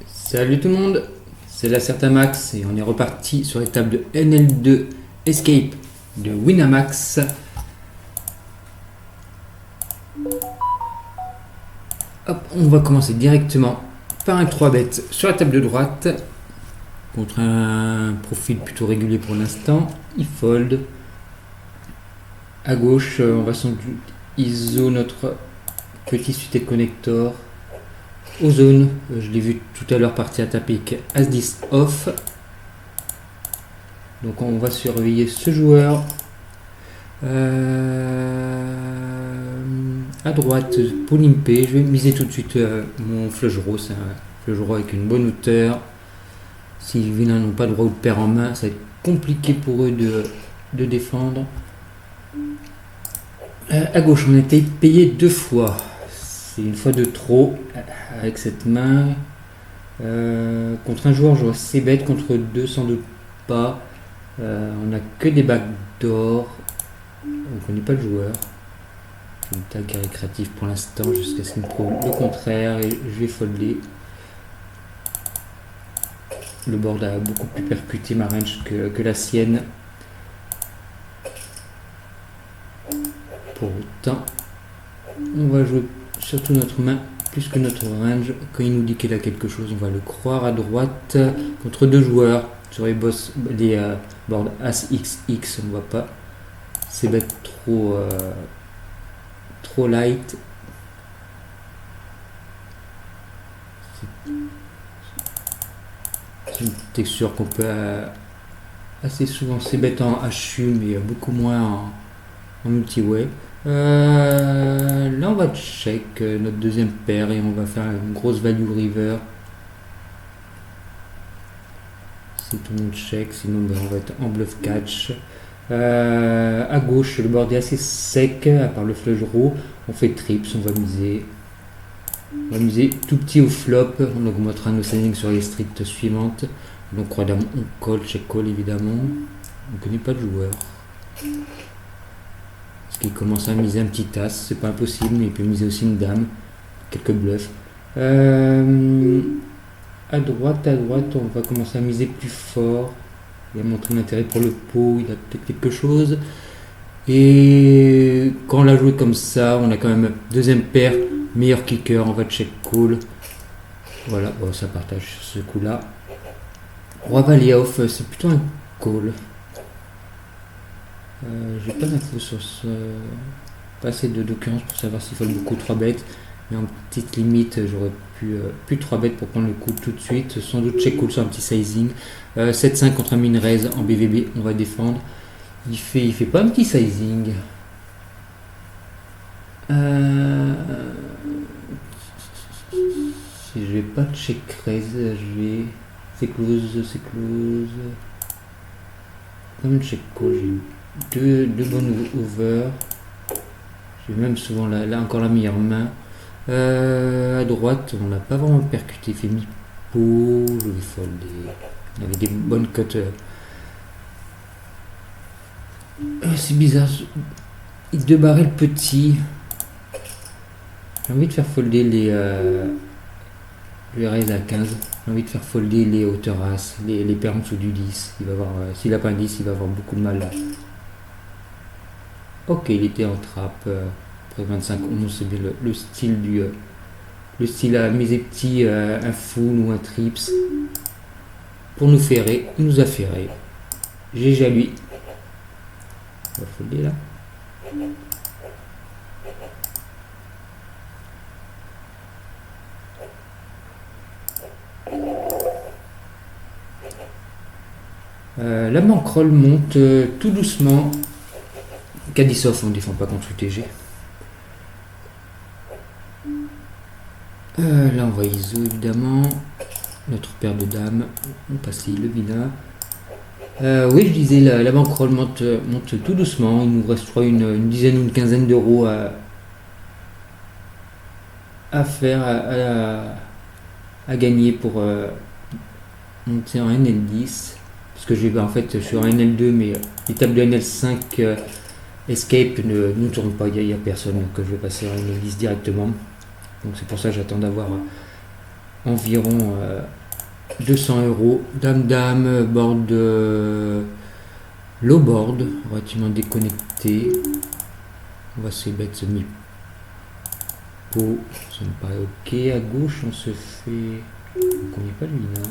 Salut tout le monde, c'est la Max et on est reparti sur les tables de NL2 Escape de Winamax. Hop, on va commencer directement par un 3 bêtes sur la table de droite contre un profil plutôt régulier pour l'instant. Il fold. À gauche, on va sans doute ISO notre petit suité de connector. Ozone, je l'ai vu tout à l'heure partir à taper avec As-10 off. Donc on va surveiller ce joueur. À droite, pour limper, je vais miser tout de suite mon flush draw. C'est un flush draw avec une bonne hauteur. Si les vilains n'ont pas de droit ou de paire en main, ça va être compliqué pour eux de défendre. À gauche, on a été payé 2 fois. C'est une fois de trop avec cette main. Contre un joueur, je vois C bête, contre 2 sans doute pas. On a que des backdoors. On ne connaît pas le joueur. Je vais tag récréatif pour l'instant jusqu'à ce qu'il me prouve le contraire et je vais folder. Le board a beaucoup plus percuté ma range que la sienne. Pour autant, on va jouer surtout notre main plus que notre range. Quand il nous dit qu'il a quelque chose, on va le croire. À droite, contre 2 joueurs sur les boss, les boards As XX, on ne voit pas. C'est bête trop light. C'est une texture qu'on peut assez souvent. C'est bête en HU, mais beaucoup moins en multi-way. Là, on va check notre deuxième paire et on va faire une grosse value river. Si tout le monde check, sinon on va être en bluff catch. À gauche, le board est assez sec, à part le flush draw. On fait trips, on va miser. On va miser tout petit au flop. On augmentera nos sizing sur les streets suivantes. Donc, roi dame, on call, check call évidemment. On ne connaît pas le joueur. Parce qu'il commence à miser un petit as, c'est pas impossible, mais il peut miser aussi une dame. Quelques bluffs. À droite, on va commencer à miser plus fort. Il a montré un intérêt pour le pot, il a peut-être quelque chose. Et quand on l'a joué comme ça, on a quand même deuxième paire, meilleur kicker, on va check call. Voilà, bon, ça partage sur ce coup-là. Roi valet off, c'est plutôt un call. J'ai pas d'infos sur ce. Pas assez de d'occurrence pour savoir s'il faut beaucoup 3 bêtes. Mais en petite limite, j'aurais pu plus 3 bêtes pour prendre le coup tout de suite. Sans doute check call sur un petit sizing. 7-5 contre un min raise en BVB, on va défendre. Il fait pas un petit sizing. Si je vais pas check raise, je vais. C'est close. Comme check call, j'ai deux bonnes over. J'ai même souvent là encore la meilleure main. À droite, on n'a pas vraiment percuté, fait mi-pot, je vais folder. On avait des bonnes cotes. C'est bizarre. Il de barrer le petit. J'ai envie de faire folder les raise à 15. J'ai envie de faire folder les hauteurs as, les paires en dessous du 10. Il va avoir, s'il n'a pas un 10, il va avoir beaucoup de mal là. Ok, il était en trappe. Après 25-11, c'est bien le style le style à miser petit, un full ou un trips. Pour nous ferrer, il nous a ferré. GG à lui. On va folder là. La bankroll monte tout doucement. Cadisov, on ne défend pas contre UTG. Là, on va ISO évidemment. Notre paire de dames. On passe le vilain. Oui, je disais, la bankroll monte tout doucement. Il nous reste, je crois, une dizaine ou une quinzaine d'euros à faire, à gagner pour monter en NL10. Parce que en fait, je suis en NL2, mais les tables de NL5 Escape ne tournent pas. Il n'y a personne que je vais passer en NL10 directement. Donc c'est pour ça que j'attends d'avoir environ 200 euros. Dame, board low board, relativement déconnecté. On va se mettre ce mi pot, ça me paraît ok. À gauche, on se fait. On connaît pas lui, non.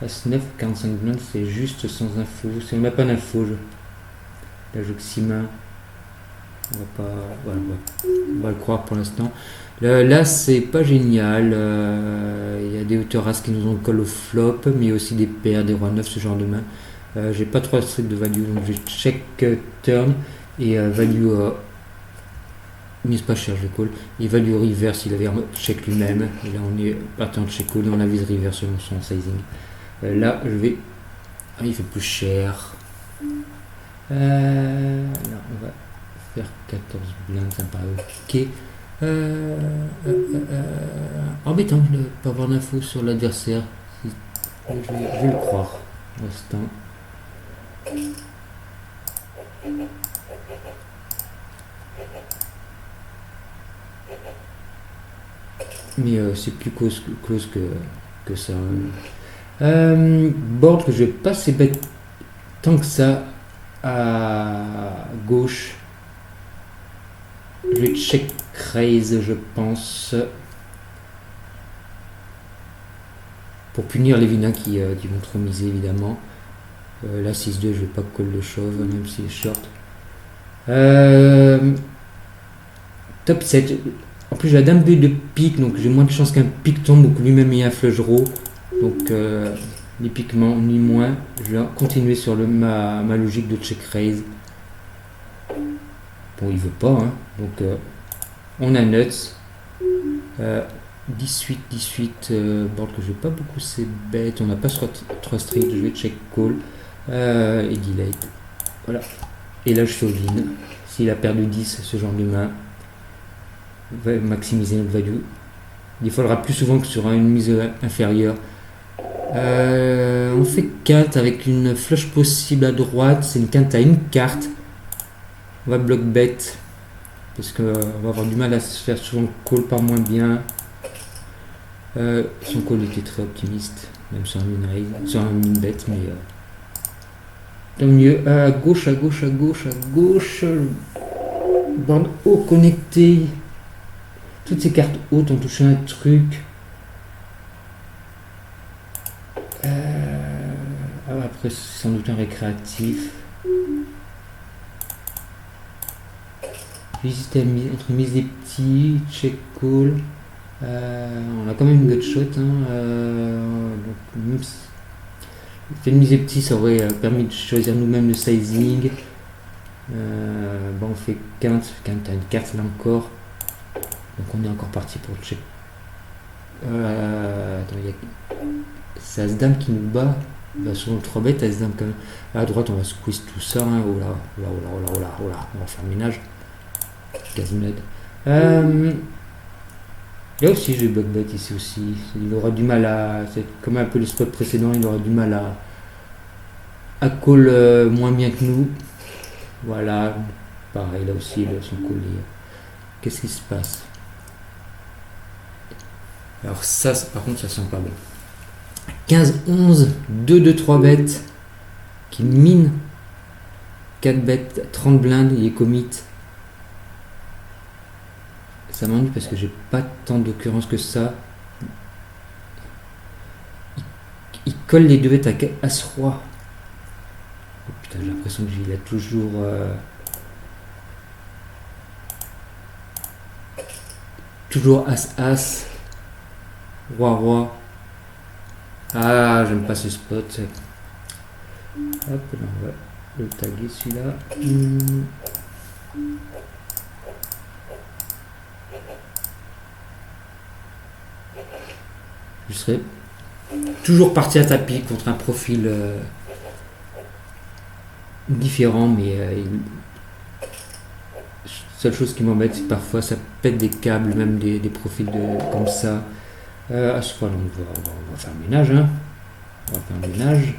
As-9, 45 blindes, c'est juste sans info. Si on n'a pas d'info, la Joxima, on va pas. Voilà, on va le croire pour l'instant. Là, c'est pas génial. Il y a des hauteurs as qui nous ont call au flop, mais aussi des paires, des rois 9, ce genre de main. J'ai pas 3 streets de value, donc j'ai check turn et value mise pas cher, je call. Et value reverse, il avait check lui-même. Et là, on est partant de check call et on avise reverse selon son sizing. Là, je vais. Ah, il fait plus cher. Là, on va faire 14 blindes, ça me paraît ok. Embêtant de ne pas avoir d'infos sur l'adversaire. Je vais le croire pour l'instant. Mais c'est plus close que ça. Board que je vais pas assez bête tant que ça à gauche. Je vais check raise, je pense. Pour punir les vilains qui vont trop miser, évidemment. Là, 6-2, je vais pas call le shove, même s'il est short. Top 7. En plus, j'ai la dame B de pique, donc j'ai moins de chances qu'un pique tombe ou que lui-même ait un flush draw. Donc, ni piquement, ni moins. Je vais continuer sur ma logique de check raise. Bon, il veut pas, hein. Donc, on a nuts. 18, board que je vais pas beaucoup, c'est bête. On n'a pas 3 streets, je vais check call. Et delay. Voilà. Et là, je fais all-in. S'il a perdu 10, ce genre de main, va maximiser notre value. Il faudra plus souvent que sur une mise inférieure. On fait quinte avec une flush possible à droite. C'est une quinte à une carte. On va bloc bet. Parce qu'on va avoir du mal à se faire souvent call par moins bien. Son call était très optimiste. Même sur un min raise. Sur un min bet. Mais tant mieux. À gauche. Bande haut connecté. Toutes ces cartes hautes ont touché un truc. Après, c'est sans doute un récréatif. J'hésitais entre mise des petits, check call. On a quand même une gut shot. Donc, même si fait une mise des petits, ça aurait permis de choisir nous-mêmes le sizing. On fait quinte à une carte là encore. Donc on est encore parti pour le check. Attends, il y a... c'est As-Dame qui nous bat. Bah, sur le 3 bêtes, As-Dame quand même. À droite, on va squeeze tout ça. Hein. Oh là. On va faire ménage. Quasiment. Là aussi, j'ai bloc bet ici aussi. Il aura du mal à. C'est comme un peu le spot précédent, il aura du mal à call moins bien que nous. Voilà. Pareil, là aussi, son collier. Qu'est-ce qui se passe? Alors ça, par contre, ça sent pas bon. 15-11, 2-2-3 bêtes qui mine 4 bêtes, 30 blindes, il est commit. Ça m'ennuie parce que j'ai pas tant d'occurrences que ça. Il colle les deux bêtes à As-Roi. Oh putain, j'ai l'impression qu'il a toujours... toujours As-As. Roi-Roi. Ah, j'aime pas ce spot. Hop, là, on va le taguer celui-là. Je serais toujours parti à tapis contre un profil différent, mais seule chose qui m'embête, c'est que parfois ça pète des câbles, même des profils comme ça. À ce point-là, on va faire le ménage. Hein. On va faire le ménage.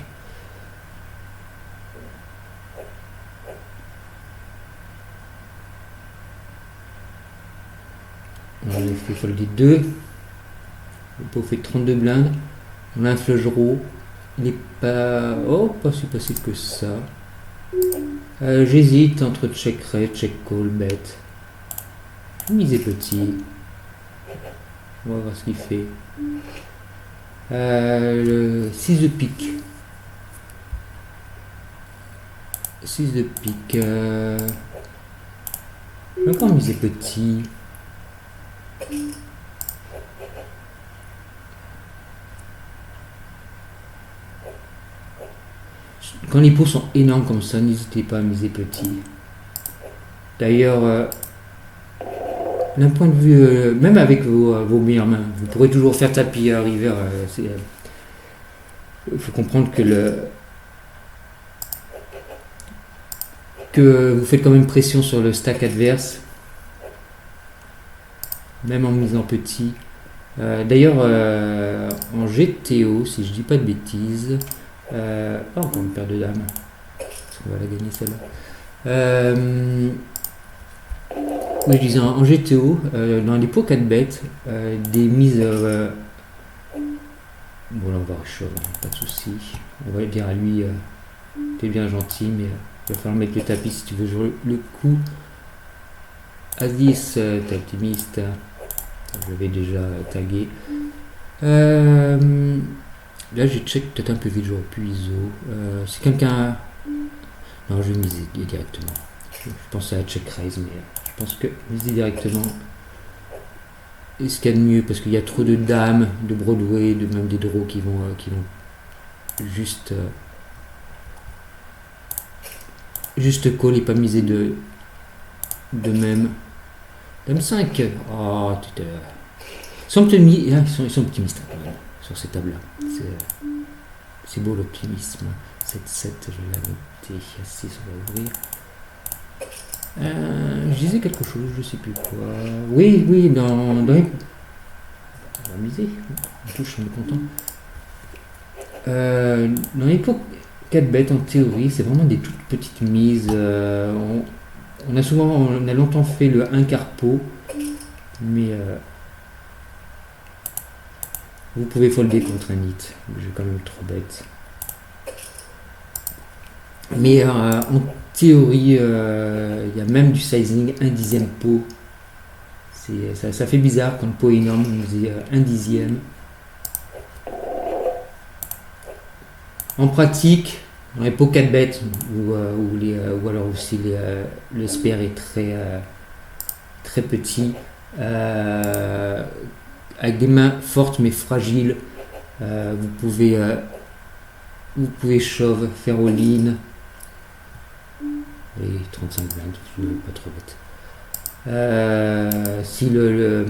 On va les folder 2. Le pot fait 32 blindes. On a un flush draw. Il n'est pas... Oh, pas si facile que ça. J'hésite entre check raise, check call, bet. Miser petit. On va voir ce qu'il fait. Le 6 de pique. 6 de pique. Je vais encore miser petit. Quand les pots sont énormes comme ça, n'hésitez pas à miser petit. D'ailleurs, d'un point de vue, même avec vos meilleures mains, vous pourrez toujours faire tapis à river. Il faut comprendre que vous faites quand même pression sur le stack adverse, même en misant petit. D'ailleurs, en GTO, si je dis pas de bêtises, encore une paire de dames. On va la gagner celle-là. Oui, je disais en GTO, dans les pots 4 bêtes, des mises. Bon, là on va réchauffer, pas de souci. On va dire à lui, t'es bien gentil, mais il va falloir mettre le tapis si tu veux jouer le coup. As-10, t'es optimiste. Je l'avais déjà tagué. Là, j'ai check peut-être un peu vite, j'aurais pu ISO. Si quelqu'un. Non, je vais miser directement. Je pensais à check raise, mais je pense que miser directement est ce qu'il y a de mieux parce qu'il y a trop de dames, de Broadway, même des draws qui vont juste call et pas miser de même. Dame 5. Oh, ils sont optimistes quand même sur ces tables-là. C'est beau l'optimisme. 7-7, je vais la noter. 6, on va ouvrir. Je disais quelque chose, je sais plus quoi. Oui, dans les... On va miser. En touche, on est content. Dans les pots 4 bêtes, en théorie, c'est vraiment des toutes petites mises. On a longtemps fait le 1 quart pot, mais vous pouvez folder contre un hit. J'ai quand même 3 bêtes. Mais en théorie, il y a même du sizing 1/10 pot. Ça fait bizarre quand le pot est énorme, on faisait 1/10. En pratique, dans les pots 4 bêtes, ou alors aussi le spare est très petit, avec des mains fortes mais fragiles, vous pouvez shove, faire all-in. Et 35 blindes, je ne pas trop bête. Si le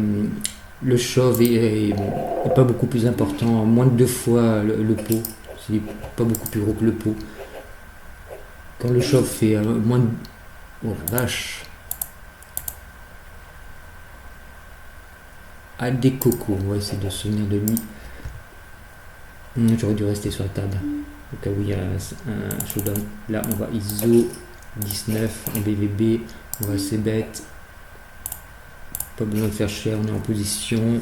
shove est pas beaucoup plus important, moins de 2 fois le pot, c'est pas beaucoup plus gros que le pot. Quand le shove fait moins de... Oh la vache! Ah, des cocos, on va essayer de se souvenir de lui. J'aurais dû rester sur la table. Au cas où il y a un showdown. Là, on va ISO 19 en BVB. On va assez bête. Pas besoin de faire cher, on est en position.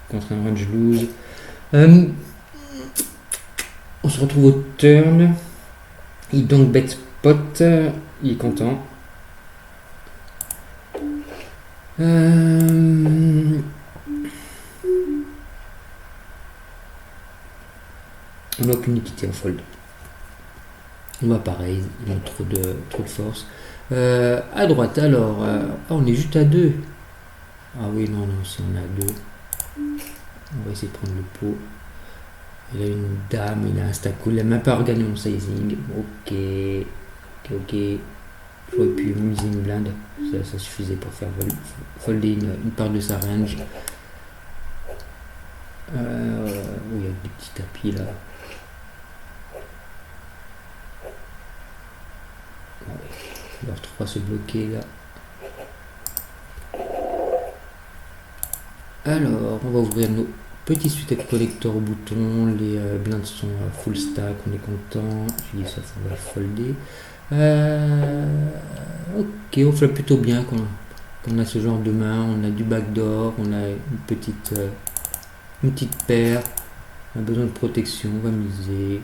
Contre un range loose. On se retrouve au turn. Il donc bet pot. Il est content. On n'a aucune équité en fold. On va pareil, ils ont trop de force. À droite alors, on est juste à 2. Ah oui, non, si on est à 2. On va essayer de prendre le pot. Il a une dame, il a un stack cool, il n'a même pas regardé mon sizing. Ok. J'aurais pu miser une blinde, ça suffisait pour faire folder une part de sa range. Il y a des petits tapis là. Leur 3 se bloquer là. Alors, on va ouvrir nos petits suites collector au bouton. Les blindes sont full stack, on est content. J'ai dit ça, on va folder. Ok, on fait plutôt bien quand on a ce genre de main. On a du backdoor, on a une petite Une petite paire. On a besoin de protection, on va miser.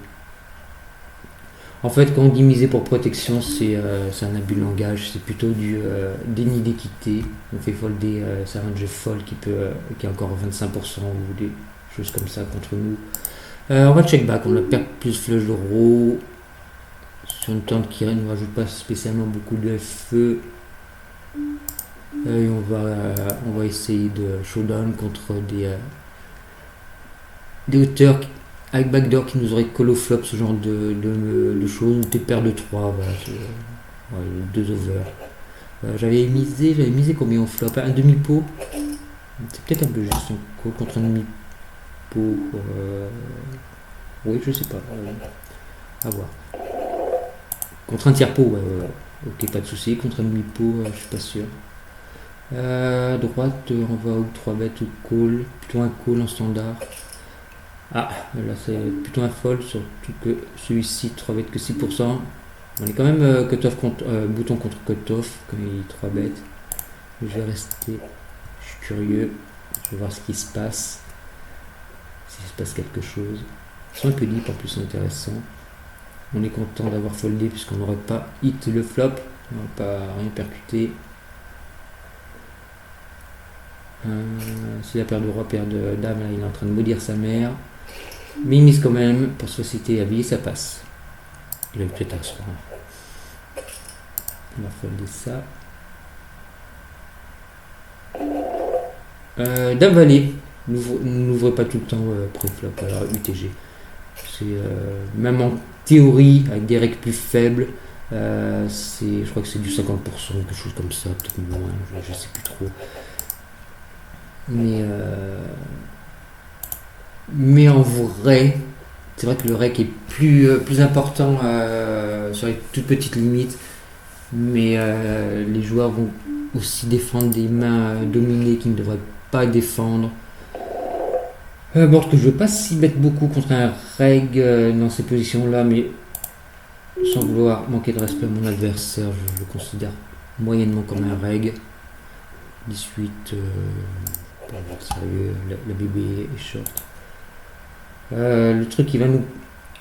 En fait, quand on dit miser pour protection, c'est un abus de langage, c'est plutôt du déni d'équité. On fait folder, c'est un jeu fold qui est encore 25% ou des choses comme ça contre nous. On va check back, on a perdre plus flush de roue. Sur une tente qui ne rajoute pas spécialement beaucoup de feu. Et on va essayer de showdown contre des hauteurs avec backdoor qui nous aurait call flop, ce genre de choses, des paires de 3, voilà, deux over. J'avais misé combien on flop? Un demi-pot. C'est peut-être un peu juste un call contre un demi-pot. Oui, je sais pas. À voir. Contre un tiers pot, ouais. Ok, pas de souci. Contre un demi-pot, je suis pas sûr. À droite, on va ou 3 bêtes ou call. Plutôt un call en standard. Ah, là c'est plutôt un fold, surtout que celui-ci 3 bêtes que 6%. On est quand même cut-off bouton contre cut-off, comme il est 3 bêtes. Je vais rester, je suis curieux, je vais voir ce qui se passe. S'il se passe quelque chose. Ils sont un peu deep en plus, c'est intéressant. On est content d'avoir foldé puisqu'on n'aurait pas hit le flop, on n'aurait pas rien percuté. Si la paire de roi, paire de dame, là, il est en train de maudire sa mère. Mais il mise quand même pour société habillée, ça passe. Il a eu peut-être un soir. On va folder ça. Dame valet. N'ouvrez pas tout le temps pré-flop, alors UTG. C'est même en théorie, avec des règles plus faibles, je crois que c'est du 50%, quelque chose comme ça, peut-être moins, je sais plus trop. Mais en vrai, c'est vrai que le rec est plus important sur les toutes petites limites, mais les joueurs vont aussi défendre des mains dominées qui ne devraient pas défendre. Bon, que je veux pas s'y mettre beaucoup contre un reg dans ces positions-là, mais sans vouloir manquer de respect à mon adversaire, je le considère moyennement comme un reg. 18, sérieux, la bébé est short. Le truc qui va nous.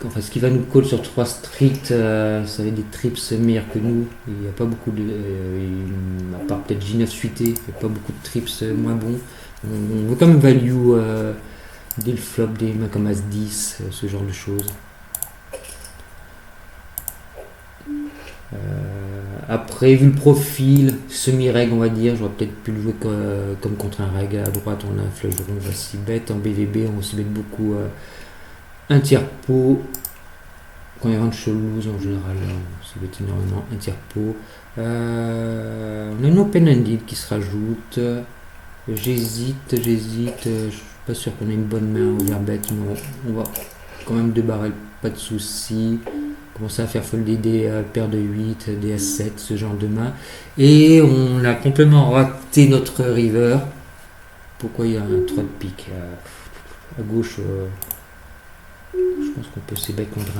Enfin, ce qui va nous call sur 3 streets, ça va être des trips meilleurs que nous. Il n'y a pas beaucoup de. À part peut-être J9 suité, il n'y a pas beaucoup de trips moins bons. On veut quand même value dès le flop, des mains comme As-10, ce genre de choses. Après, vu le profil, semi-reg, on va dire, j'aurais peut-être pu le jouer comme contre un reg. À droite, on a un flush rond, on va s'y bet. En BVB, on va s'y mettre beaucoup un tiers pot. Quand il rentre chez lose, en général, on s'y bet énormément un tiers pot. On a une open-ended qui se rajoute. J'hésite, je suis pas sûr qu'on ait une bonne main au verbet, mais on va quand même débarrer, pas de soucis. Commencer à faire folder des paires de 8, des S7, ce genre de main. Et on a complètement raté notre river. Pourquoi il y a un 3 de pique à gauche? Je pense qu'on peut se battre contre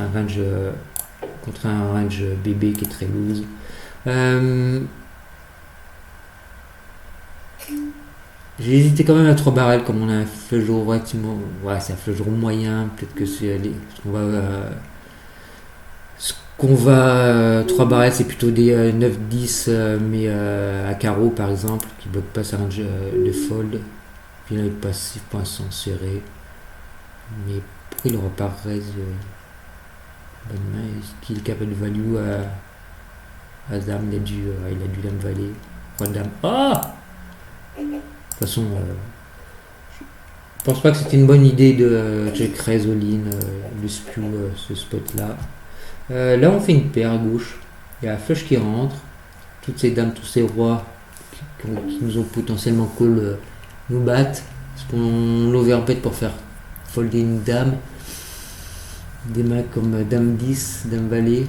un range bébé qui est très loose. J'ai hésité quand même à 3 barrels, comme on a un flush draw relativement. Ouais, c'est un flush draw moyen. Peut-être que c'est. Ce qu'on va 3 barrels, c'est plutôt des 9-10, mais à carreau par exemple, qui ne bloquent pas sa range de fold. Puis là, il passe poinçon serré. Mais pourquoi il n'aura pas raise bonne main? Est-ce qu'il est capable de value à dame? Il a dû dame valet. Roi dame. Ah! De toute façon, je pense pas que c'était une bonne idée de check raise all-in, de spew ce spot là. Là, on fait une paire à gauche. Il y a la flush qui rentre. Toutes ces dames, tous ces rois qui nous ont potentiellement call nous battent. Parce qu'on overbet pour faire folder une dame. Des mains comme dame 10, dame valet.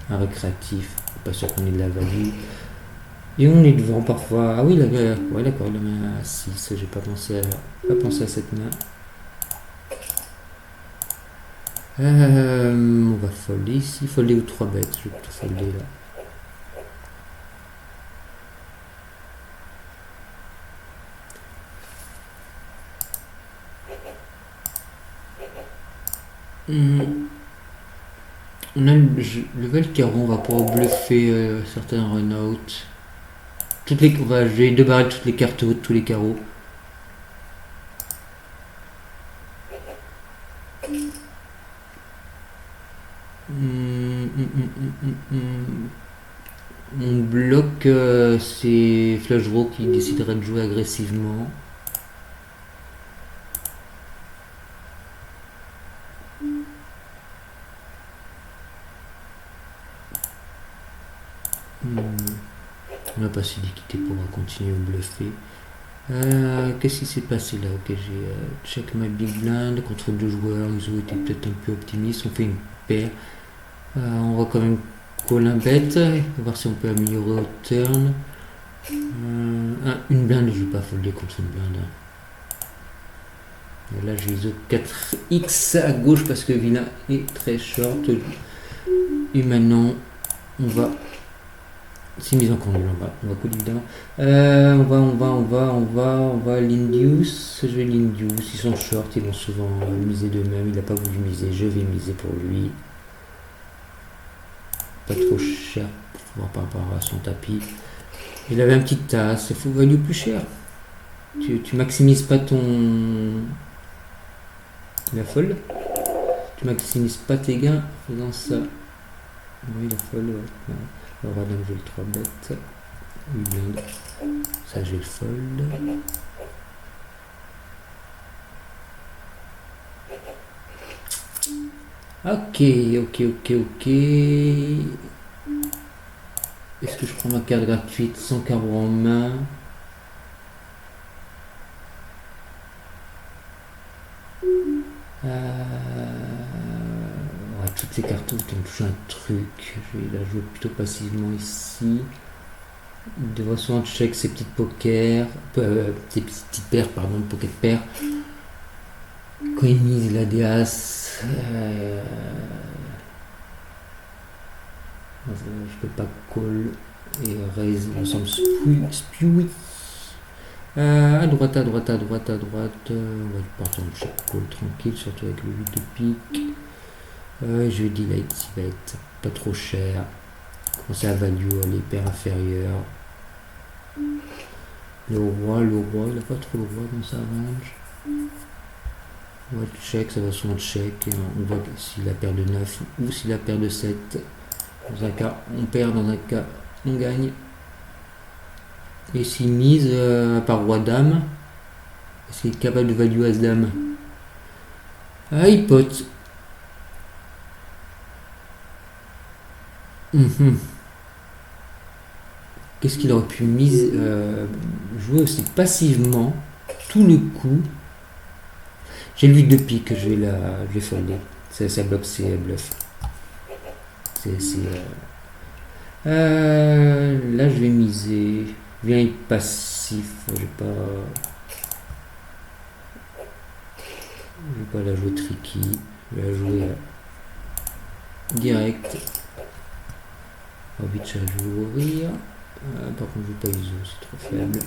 Un récréatif. Pas sûr qu'on ait de la value. Et on est devant parfois. Ah oui, ouais, d'accord, la main à 6. J'ai pas pensé à cette main. On va folder ici, folder ou 3 bêtes, je vais plutôt folder là. On a le val carreau, on va pouvoir bluffer certains run-out. Je vais débarrer toutes les cartes hautes, tous les carreaux. On bloque ces flush draws qui décideraient de jouer agressivement. On n'a pas assez d'équité pour continuer à bluffer. Qu'est-ce qui s'est passé là? Ok, j'ai check my big blind contre deux joueurs. Ils ont été peut-être un peu optimistes. On fait une paire. On va quand même call un bet. Voir si on peut améliorer au turn. Une blinde, je ne vais pas folder contre une blinde. Et là, j'ai les 4x à gauche parce que vilain est très short. Et maintenant, on va. C'est mise en compte, on va coller évidemment. On va l'induce. Je vais l'induce. Ils sont short, ils vont souvent miser d'eux-mêmes. Il n'a pas voulu miser, je vais miser pour lui. Pas trop cher pour voir par rapport à son tapis. Il avait un petit tasse, il faut value plus cher. Tu maximises pas la folle. Tu maximises pas tes gains en faisant ça. Oui, la folle, ouais. Alors, on va jouer le 3 bêtes. Une blinde. Ça, j'ai le fold. Ok. Est-ce que je prends ma carte gratuite sans carreau en main? Toutes les cartes on touche un truc. Je vais la jouer plutôt passivement ici. Il devrait souvent check ses petites pokers, ses petites paires, pardon, pocket paires. Quand il mise, il a des as. Je peux pas call et raise, il me semble spewy. À droite. On va partir en check call tranquille, surtout avec le 8 de pique. Je dis là, il va être pas trop cher. Commencer à value les paires inférieures. Le roi, il n'a pas trop le roi dans sa range. On va check, ça va souvent check. Et on voit s'il a paire de 9 ou s'il a paire de 7. Dans un cas, on perd, dans un cas, on gagne. Et s'il mise par roi dame, est-ce qu'il est capable de value as dame? Ah, il pote. Qu'est-ce qu'il aurait pu jouer aussi passivement tout le coup? J'ai le 8 de pique, je vais folder. Ça bloque ses bluffs. Là je vais miser. Viens être passif. Je vais pas la jouer tricky. Je vais la jouer direct. Vite, je vais ouvrir. Par contre, je joue pas ISO, c'est trop faible.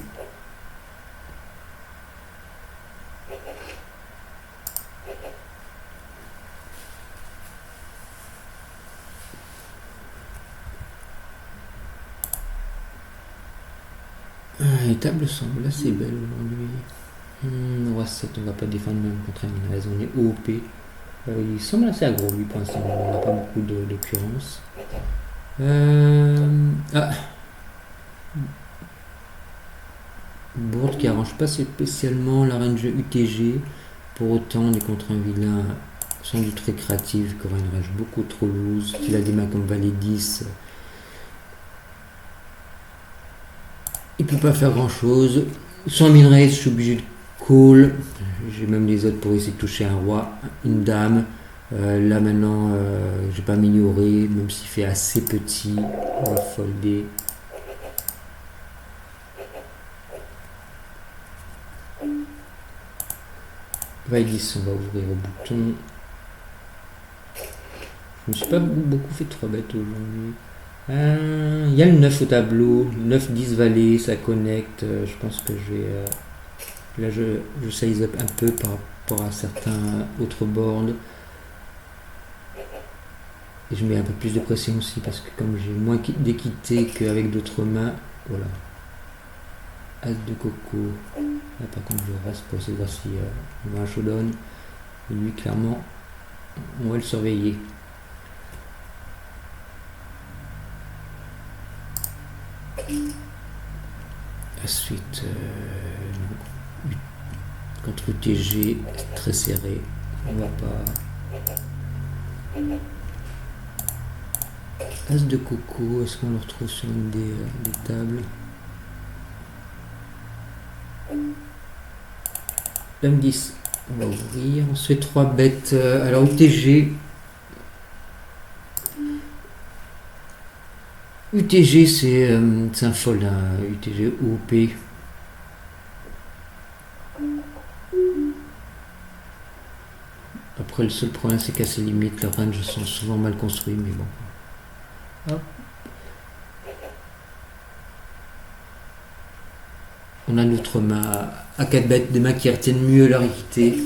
Les tables semblent assez belles aujourd'hui. Roi 7, on va pas défendre même contre un raison, on est OP. Il semble assez aggro lui pour l'instant, on n'a pas beaucoup d'occurrence. Board qui arrange pas spécialement la range UTG. Pour autant, on est contre un vilain sans doute très créatif qui aura une range beaucoup trop loose. S'il a des mains comme valet 10, il peut pas faire grand chose. Sans min-raise, je suis obligé de call. J'ai même les autres pour essayer de toucher un roi, une dame. Là maintenant, j'ai pas amélioré, même s'il fait assez petit. On va folder. Valet 10, on va ouvrir au bouton. Je me suis pas beaucoup fait 3 bêtes aujourd'hui. Il y a le 9 au tableau, 9-10 valet, ça connecte. Je pense que je vais. Là, je size up un peu par rapport à certains autres boards. Et je mets un peu plus de pression aussi parce que comme j'ai moins d'équité qu'avec d'autres mains, voilà. As de coco. Là par contre je reste pour cette fois-ci un showdown. Et lui clairement on va le surveiller. Ensuite contre UTG très serré. On va pas. As de coco, est-ce qu'on le retrouve sur une des tables? Dame 10, on va ouvrir. On se fait 3 bêtes. Alors UTG. UTG c'est un fold, hein. UTG OP. Après le seul problème c'est qu'à ses limites, leurs ranges sont souvent mal construits, mais bon. Hop. On a notre main à 4 bêtes, des mains qui retiennent mieux leur équité.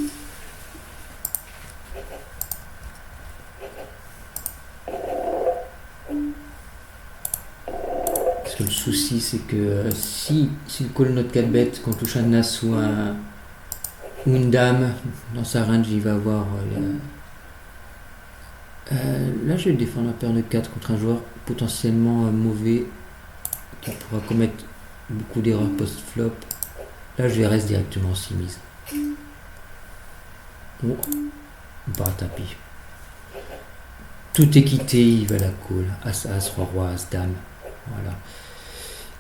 Parce que le souci c'est que si il colle notre 4 bêtes, qu'on touche un as ou une dame, dans sa range il va avoir... là je vais défendre la paire de 4 contre un joueur potentiellement mauvais qui pourra commettre beaucoup d'erreurs post-flop. Là je vais rester directement en 6 mises. Oh, on part à tapis. Tout est quitté, il va la call. As, as, roi, roi, as, dame. Voilà.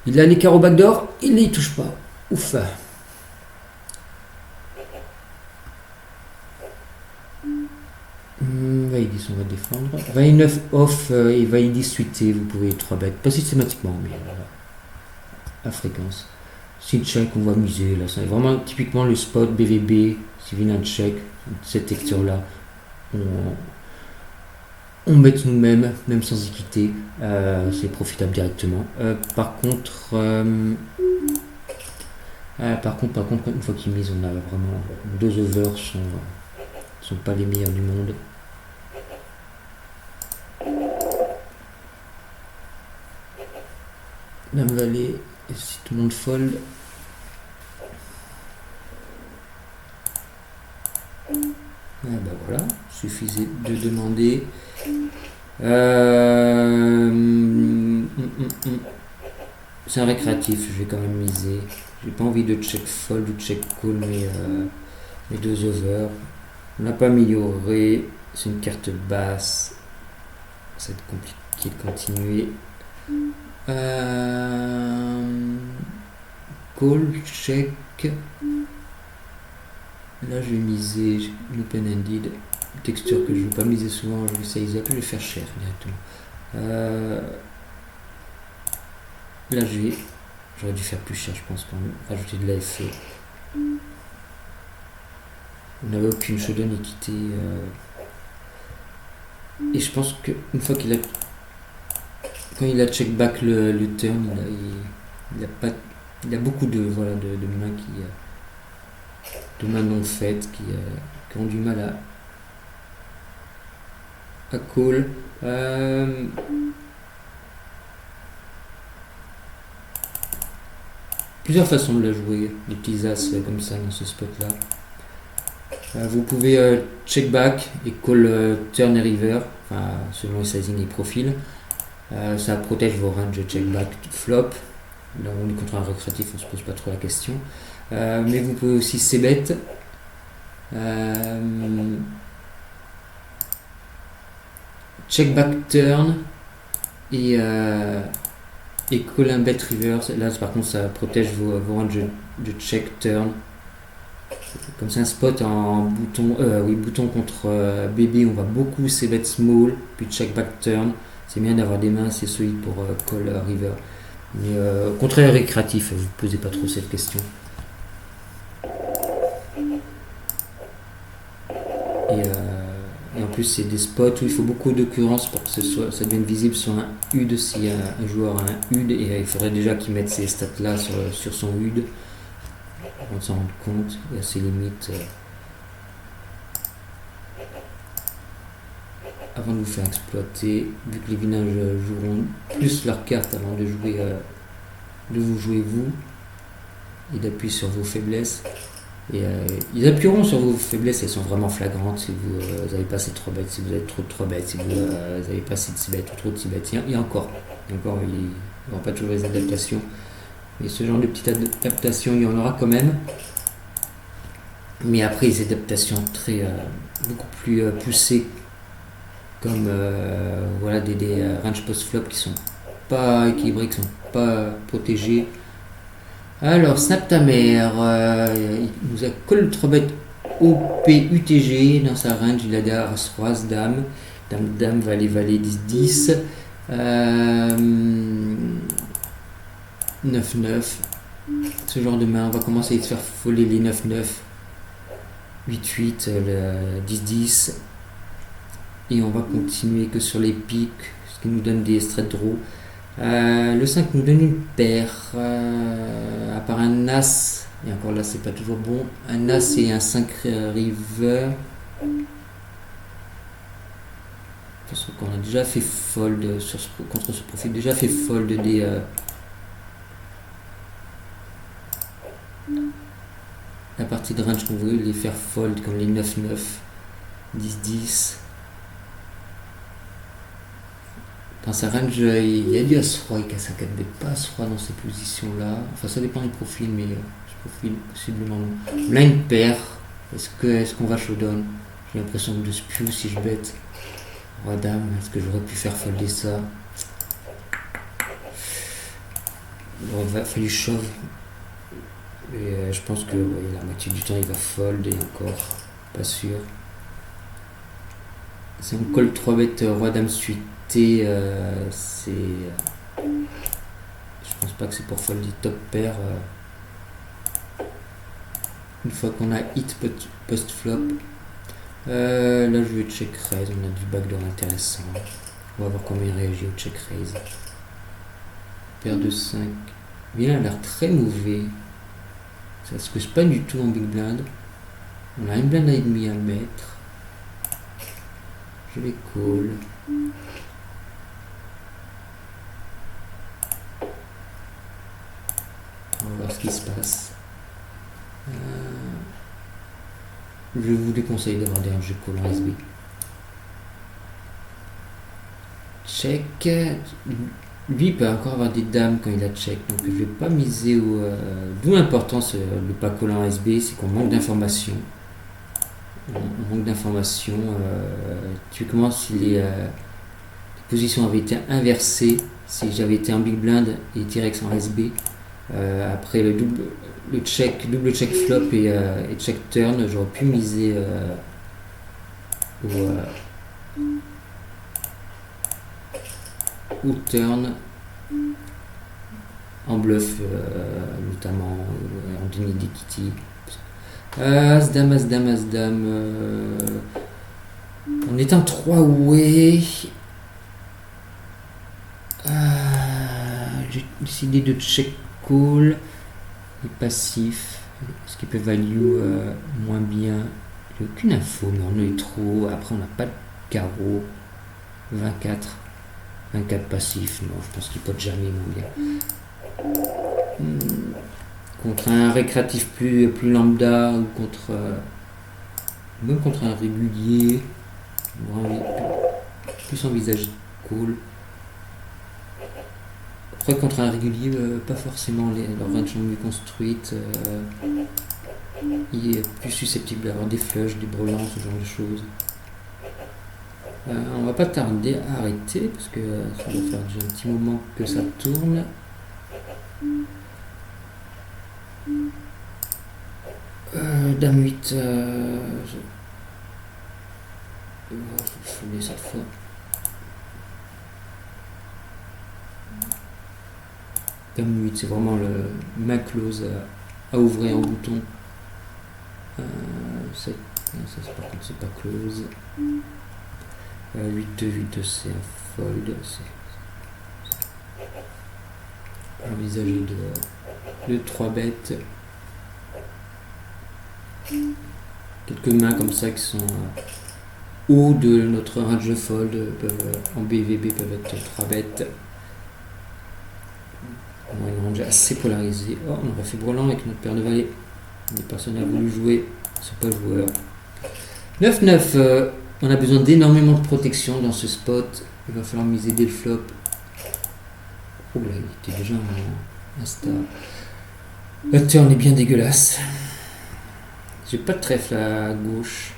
Il a les carreaux backdoor, il n'y touche pas. Ouf. Il dit on va défendre. 29 off, il va y dissuiter, vous pouvez 3 bêtes. Pas systématiquement, mais voilà. À fréquence. Si check, on va miser. Là, c'est vraiment typiquement le spot BVB. Si vient un check, cette texture-là, on bête nous-mêmes, même sans équité. C'est profitable directement. Par contre, une fois qu'il mise, on a vraiment 2 overs sont pas les meilleurs du monde. Dame valet, et si tout le monde fold. Ben voilà, suffisait de demander. C'est un récréatif, je vais quand même miser. J'ai pas envie de check fold ou check call mes 2 overs. On n'a pas amélioré, c'est une carte basse. Ça va être compliqué de continuer. Call, check. Là je vais miser l'open-ended. Texture que je ne veux pas miser souvent, je vais size up, je vais faire cher directement. Là j'aurais dû faire plus cher je pense, pour rajouter de l'AFC. On n'avait aucune showdown équité. Et je pense qu'une fois qu'il a... Quand il a check back le turn, il a beaucoup de mains de mains non faites qui ont du mal à call. Plusieurs façons de la jouer, des petits as comme ça dans ce spot là. Vous pouvez check back et call turn et river, selon les sizing et profil. Ça protège vos ranges check back flop. Là on est contre un récréatif, on se pose pas trop la question. Mais vous pouvez aussi c-bet. Check back turn et call un bet river. Là par contre ça protège vos ranges de check turn. Comme c'est un spot en bouton contre BB, on va beaucoup c-bet small, puis check back turn. C'est bien d'avoir des mains assez solides pour call river. Mais au contraire récréatif, vous ne posez pas trop cette question. Et en plus c'est des spots où il faut beaucoup d'occurrence pour que ça devienne visible sur un HUD. Si un joueur a un HUD, et il faudrait déjà qu'il mette ces stats là sur son HUD. On s'en rend compte, il y a ses limites avant de vous faire exploiter, vu que les vinages joueront plus leurs cartes avant de jouer, de vous jouer vous, et d'appuyer sur vos faiblesses. Et ils appuieront sur vos faiblesses, elles sont vraiment flagrantes. Si vous avez pas assez de 3 bêtes, si vous avez trop de 3 bêtes, si vous avez pas assez de 6 bêtes ou trop de 6 bêtes. Il y a encore, il n'y aura pas toujours les adaptations. Mais ce genre de petites adaptations, il y en aura quand même. Mais après, les adaptations beaucoup plus poussées, comme voilà, des range post-flop qui sont pas équilibrés, qui sont pas protégés. Alors, Snap ta mère, il nous a collé 3 bêtes OP UTG dans sa range, il a des As, Roi, Dame, Dame, Valet, Valet, 10, 10, 9-9. Ce genre de main, on va commencer à se faire foller les 9-9, 8-8, 10-10. Et on va continuer que sur les pics, ce qui nous donne des straight draw. Le 5 nous donne une paire, à part un As, et encore là c'est pas toujours bon, un As et un 5 river. Parce qu'on a déjà fait fold contre ce profil, déjà fait fold la partie de range qu'on veut les faire fold comme les 9-9, 10-10. Dans sa range, il y a du As-Roi, il casse à 4 bêtes, pas As-Roi dans ces positions-là. Enfin, ça dépend du profil, mais ce profil, possiblement non. Là, une paire. Est-ce qu'on va showdown? J'ai l'impression de spew si je bête. Roi dame, est-ce que j'aurais pu faire folder ça? Il aurait fallu shove. Et je pense que la moitié du temps, il va fold et encore, pas sûr. Si on colle 3 bêtes Roi dame suite. Je pense pas que c'est pour folder top pair. Une fois qu'on a hit post flop, là je vais check raise, on a du backdoor intéressant. On va voir comment il réagit au check raise. Paire de 5. Il a l'air très mauvais. Ça se cause pas du tout en big blind. On a une blinde et demi à le mettre. Je vais call. On va voir ce qui se passe. Je vous déconseille d'avoir des jeux call en SB. Check. Lui il peut encore avoir des dames quand il a check, donc je vais pas miser au. D'où l'importance de ne pas coller en SB, c'est qu'on manque d'informations. On manque d'informations. Tu commences si les positions avaient été inversées, si j'avais été en big blind et T-Rex en SB. Après le double check flop et check turn, j'aurais pu miser au turn en bluff, notamment en demi d'equity. As dame, on est en 3 way. J'ai décidé de check call et passif. Est-ce qu'il peut value moins bien? J'ai aucune info, mais on est trop. Après, on n'a pas de carreau. 24 passif. Non, je pense qu'il peut jamais moins bien. Contre un récréatif plus lambda ou même contre un régulier, plus envisager call. Après, contre un régulier, pas forcément leurs ranges sont mieux construites. Il est plus susceptible d'avoir des flushs, des brelans, ce genre de choses. On va pas tarder à arrêter parce que ça va faire déjà un petit moment que ça tourne. Dame 8, je vais cette fois. Dame 8, c'est vraiment ma close à ouvrir en bouton. Ça par contre c'est pas close. 8-2, c'est un fold. Envisager de 3 bêtes. Quelques mains comme ça qui sont haut de notre range de fold en BVB peuvent être 3 bêtes. On a une range assez polarisée. Oh, on aurait fait brelan avec notre paire de valets. Mais personne n'a voulu jouer. C'est pas joueur. 9-9. On a besoin d'énormément de protection dans ce spot. Il va falloir miser dès le flop. Oh là, il était déjà un star. Le turn est bien dégueulasse. J'ai pas de trèfle à gauche.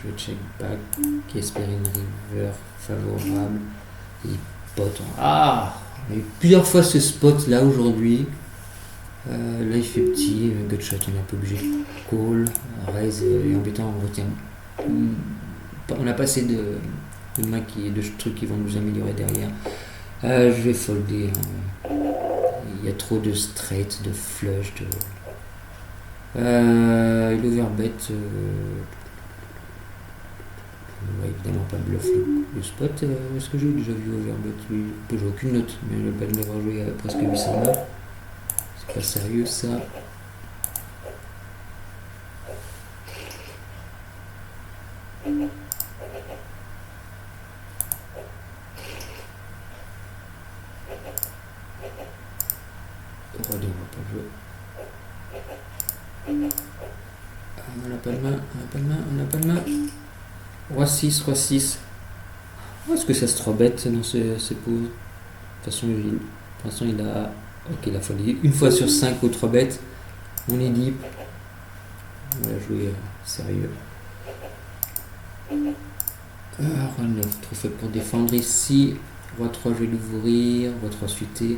Je check back, qui espère une river favorable. Il pote. Ah, on a eu plusieurs fois ce spot là aujourd'hui. Là il fait petit, gutshot on est un peu obligé de call, raise est embêtant, on retient. On a pas assez de mains de trucs qui vont nous améliorer derrière. Je vais folder. Il y a trop de straight, de flush, il overbet. On va évidemment pas bluff le spot. Est-ce que j'ai déjà vu overbet? Lui, je peux jouer aucune note, mais le pas de m'avoir joué à presque 800 là. C'est pas sérieux ça. On n'a pas de main. Roi 6, Roi 6. Est-ce que ça se 3 bête dans ces pots? De toute façon, pour l'instant, il a. Ok, il a fallu une fois sur 5 aux 3 bêtes. On est deep. On va jouer sérieux. Roi 9, trop faible pour défendre ici. Roi 3, je vais l'ouvrir. Roi 3 suité.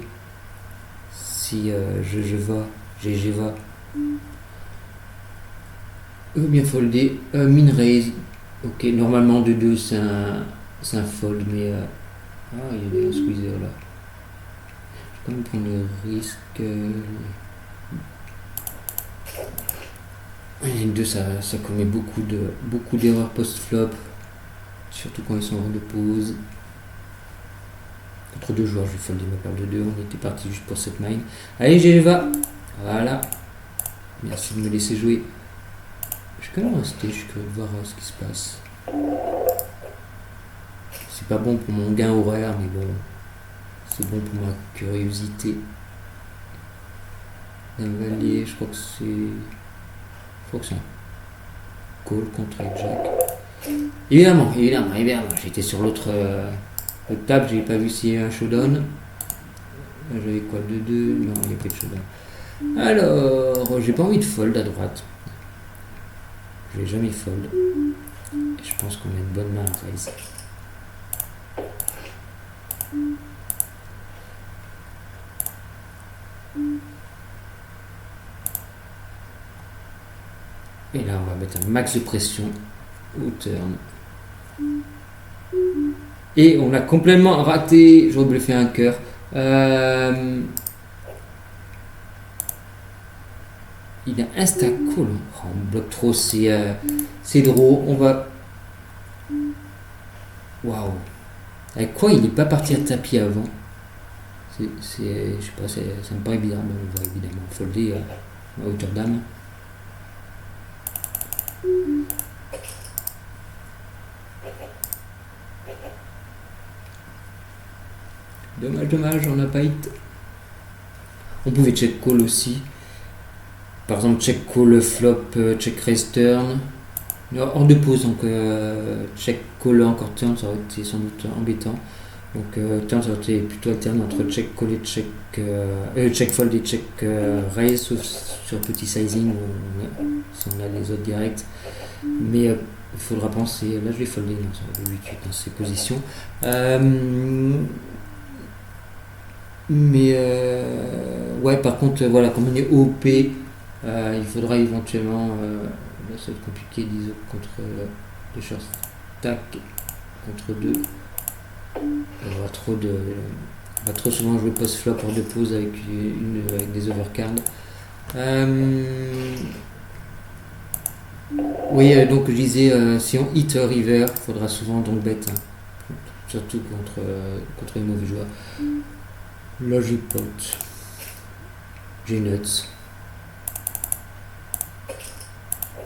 Si je va. Bien foldé. Min raise. Ok, normalement de 2 c'est un fold, mais il y a un squeezer là. Je vais quand même prendre le risque. Une 2 ça commet beaucoup d'erreurs post-flop, surtout quand ils sont hors de pause. Contre 2 joueurs, je vais folder ma paire de 2. On était parti juste pour cette main. Allez, Géva. Voilà. Merci de me laisser jouer. Je suis quand même resté, je suis curieux de voir ce qui se passe. C'est pas bon pour mon gain horaire, mais bon, c'est bon pour ma curiosité. Un valier, je crois que c'est un call contre Jack. Évidemment, j'étais sur l'autre table, j'ai pas vu s'il y avait un showdown. J'avais quoi, 2-2? Non, il n'y a pas de showdown. Alors, j'ai pas envie de fold à droite. Je vais jamais fold. Et je pense qu'on a une bonne main à raise. Et là, on va mettre un max de pression au turn. Et on a complètement raté. J'aurais bluffé un cœur. Il a insta-call. Oh, on bloque trop, c'est drôle. On va. Waouh. Avec quoi il n'est pas parti à tapis avant? Je sais pas, ça me paraît bizarre. Mais on va évidemment folder à hauteur d'âme. Dommage, on n'a pas hit. On pouvait check call aussi. Par exemple, check call flop, check raise turn. Hors de pause, donc check call encore turn, ça aurait été sans doute embêtant. Donc turn, ça aurait été plutôt alterné entre check call et check fold et check raise, sauf sur petit sizing si on a les autres directs. Mais il faudra penser. Là, je vais folder, non, ça va 8-8 dans ces positions. Mais ouais, par contre, voilà, comme on est OP, il faudra éventuellement. Là, ça va être compliqué, disons, contre le short stack, contre 2. On va trop souvent jouer post-flop hors de pause avec des overcards. Oui, donc je disais, si on hit river, il faudra souvent donc bet, hein, surtout contre les mauvais joueurs. Là, je pote. J'ai nuts.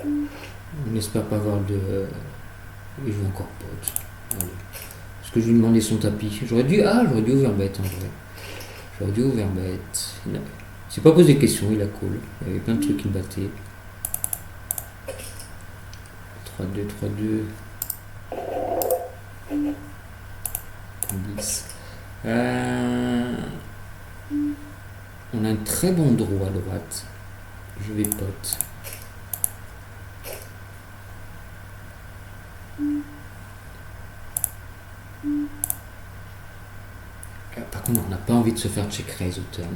On espère pas avoir de... Et je vais encore pot. Allez. Parce que je lui demandais son tapis. J'aurais dû ouvrir bête en vrai. J'aurais dû ouvrir bête. Il s'est pas posé de questions, il a call. Il y avait plein de trucs qui battaient. 3-2, 3-2. 10. On a un très bon draw à droite. Je vais pot. Par contre, on n'a pas envie de se faire check raise au turn.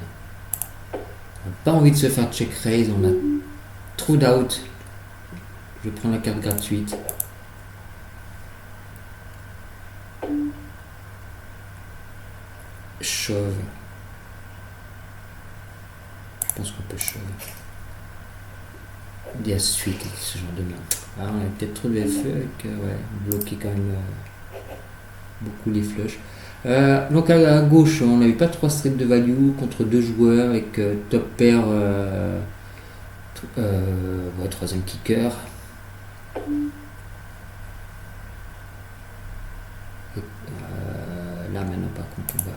On n'a pas envie de se faire check raise. On a trop d'out. Je vais prendre la carte gratuite. Shove. Je pense qu'on peut shove. Des suite, ce genre de merde. Ah, on a peut-être trop de FE avec, ouais, bloquer quand même beaucoup les flushs. Donc à gauche, on n'avait pas 3 streets de value contre 2 joueurs avec top pair, ouais, 3ème kicker. Là maintenant par contre on va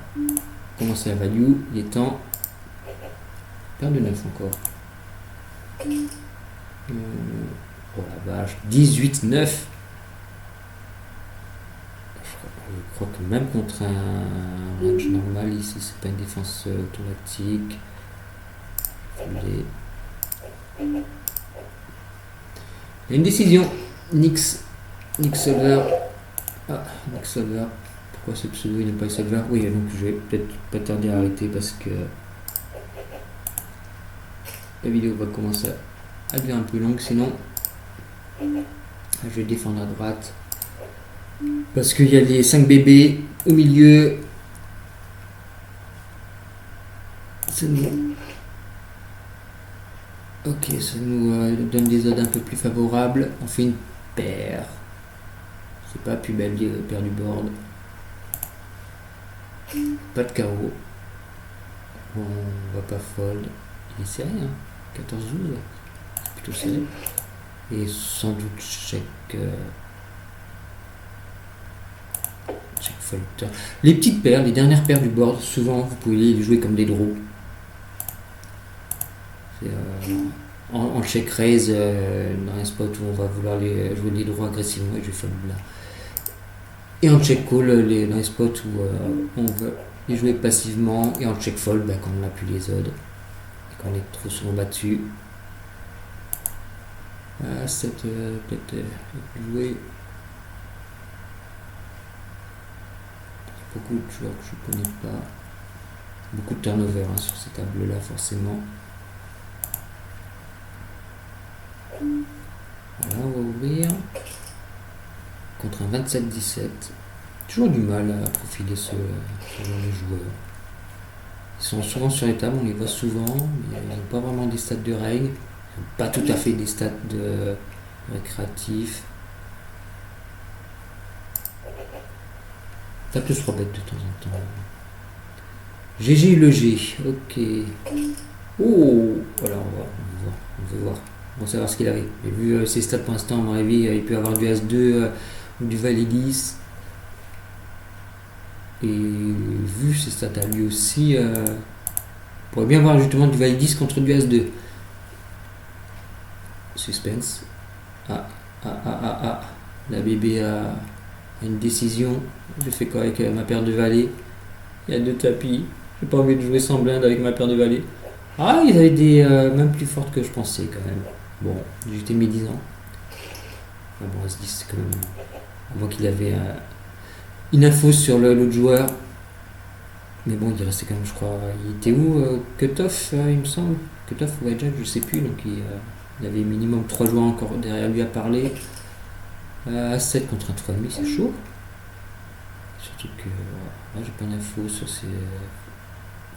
commencer la value, il est temps. Paire de 9 encore. Oh la vache, 18-9. Je crois que même contre un range normal ici, c'est pas une défense automatique. Il y a une décision. Nick Solver. Ah, Nick Solver. Pourquoi ce pseudo il n'est pas Solver? Oui, donc je vais peut-être pas tarder à arrêter parce que la vidéo va commencer à devenir un peu longue. Sinon, je vais défendre à droite. Parce qu'il y a les 5 bébés au milieu. Ça nous... Ok, ça nous donne des odds un peu plus favorables. On fait une paire. C'est pas plus belle paire du board. Pas de carreau. On va pas fold. Il est serré, hein. 14-12. C'est plutôt serré. Et sans doute check... check fold. Les petites paires, les dernières paires du board, souvent vous pouvez les jouer comme des draws. En check raise, dans un spot où on va vouloir jouer les draws agressivement, et je vais fold là. Et en check call, dans les spots où on veut les jouer passivement, et en check fold, quand on n'a plus les odds, et qu'on est trop souvent battu. C'est peut-être jouer. Beaucoup de joueurs que je ne connais pas. Beaucoup de turnover sur ces tables-là, forcément. Voilà, on va ouvrir. Contre un 27-17. Toujours du mal à profiler ce genre de joueurs. Ils sont souvent sur les tables, on les voit souvent, mais ils n'ont pas vraiment des stats de règles. Ils n'ont pas tout à fait des stats de récréatifs. Ça peut se rebête de temps en temps. GG le G, ok. Oh, voilà, on veut voir. On va savoir ce qu'il avait. Et vu ses stats pour l'instant, à mon avis, il peut avoir du As2 ou du Valet 10. Et vu ses stats à lui aussi, on pourrait bien voir justement du Valet 10 contre du As2. Suspense. La bébé a une décision. Je fais quoi avec ma paire de valets? Il y a 2 tapis. J'ai pas envie de jouer sans blinde avec ma paire de valets. Ah, ils avaient des même plus fortes que je pensais quand même. Bon, j'étais mis 10 ans. Enfin bon, As-10 c'est quand même... À moins qu'il avait une info sur l'autre joueur. Mais bon, il restait quand même, je crois... Il était où Cutoff, il me semble. Cutoff ou Jack, je sais plus. Donc il avait minimum 3 joueurs encore derrière lui à parler. A7 contre un 3,5, c'est chaud. Surtout que j'ai pas d'infos sur ces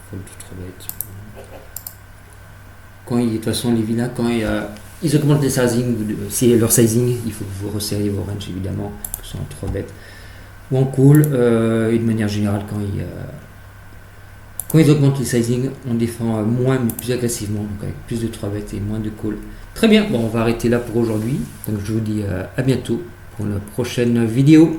fold tout trop bête. Quand de toute façon les villas, quand ils augmentent les sizing, si leur sizing, il faut que vous resserriez vos ranges évidemment, que ce soit en 3 bêtes ou en call, et de manière générale quand quand ils augmentent les sizing, on défend moins mais plus agressivement, donc avec plus de 3 bêtes et moins de call. Très bien, bon, on va arrêter là pour aujourd'hui. Donc je vous dis à bientôt pour la prochaine vidéo.